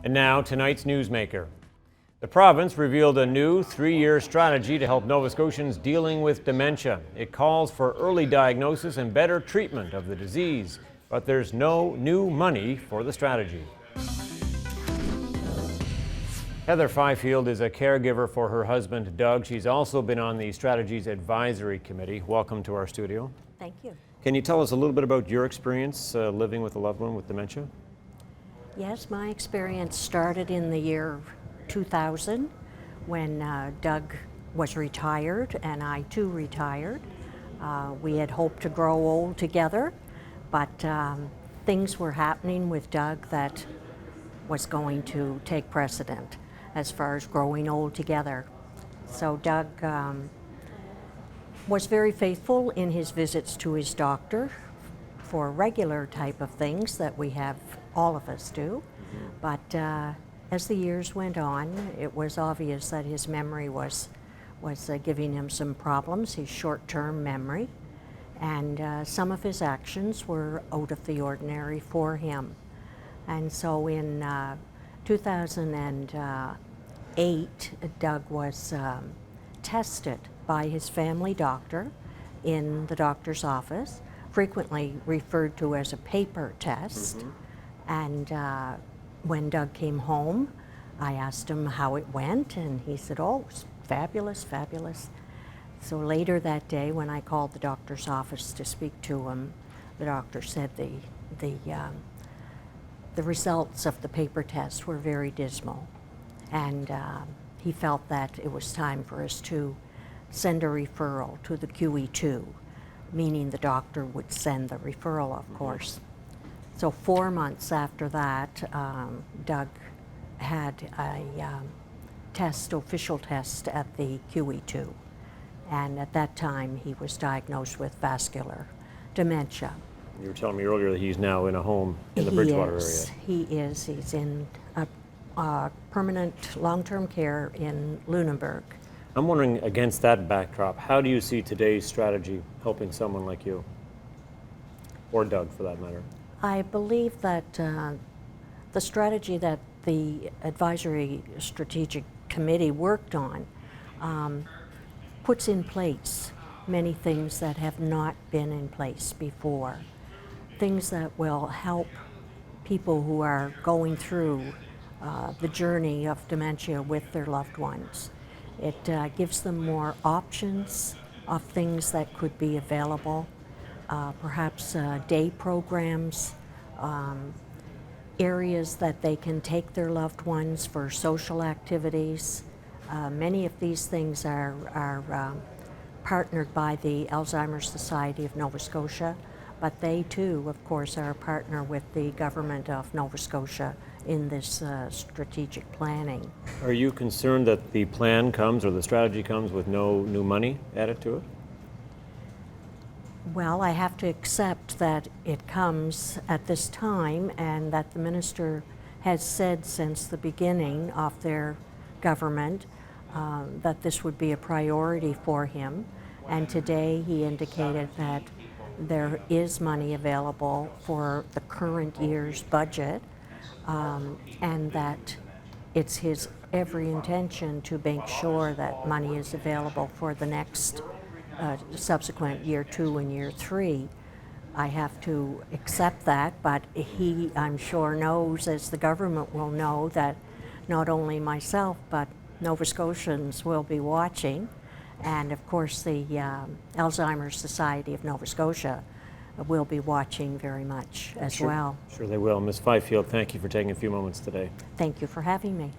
And now, tonight's newsmaker. The province revealed a new 3-year strategy to help Nova Scotians dealing with dementia. It calls for early diagnosis and better treatment of the disease, but there's no new money for the strategy. Heather Fifield is a caregiver for her husband, Doug. She's also been on the Strategy's Advisory Committee. Welcome to our studio. Thank you. Can you tell us a little bit about your experience living with a loved one with dementia? Yes, my experience started in the year 2000 when Doug was retired and I too retired. We had hoped to grow old together, but things were happening with Doug that was going to take precedent as far as growing old together. So Doug was very faithful in his visits to his doctor for regular type of things that we have, all of us do. But as the years went on, it was obvious that his memory was giving him some problems, his short-term memory, and some of his actions were out of the ordinary for him. And so in 2008, Doug was tested by his family doctor in the doctor's office, frequently referred to as a paper test. And when Doug came home, I asked him how it went, and he said, "Oh, it was fabulous, fabulous." So later that day, when I called the doctor's office to speak to him, the doctor said the results of the paper test were very dismal, and he felt that it was time for us to send a referral to the QE2, meaning the doctor would send the referral, of course. So 4 months after that, Doug had a official test at the QE2, and at that time he was diagnosed with vascular dementia. You were telling me earlier that he's now in a home in the Bridgewater area. He is. He's in a permanent long-term care in Lunenburg. I'm wondering, against that backdrop, how do you see today's strategy helping someone like you? Or Doug, for that matter? I believe that the strategy that the Advisory Strategic Committee worked on puts in place many things that have not been in place before. Things that will help people who are going through the journey of dementia with their loved ones. It gives them more options of things that could be available, perhaps day programs, areas that they can take their loved ones for social activities. Many of these things are partnered by the Alzheimer's Society of Nova Scotia, but they too, of course, are a partner with the government of Nova Scotia in this strategic planning. Are you concerned that the plan comes, or the strategy comes, with no new money added to it? Well, I have to accept that it comes at this time, and that the minister has said since the beginning of their government that this would be a priority for him. And today he indicated that there is money available for the current year's budget, and that it's his every intention to make sure that money is available for the next subsequent year 2 and year 3. I have to accept that, but he, I'm sure, knows, as the government will know, that not only myself but Nova Scotians will be watching, and of course the Alzheimer's Society of Nova Scotia will be watching very much as well. Sure they will. Ms. Fifield, thank you for taking a few moments today. Thank you for having me.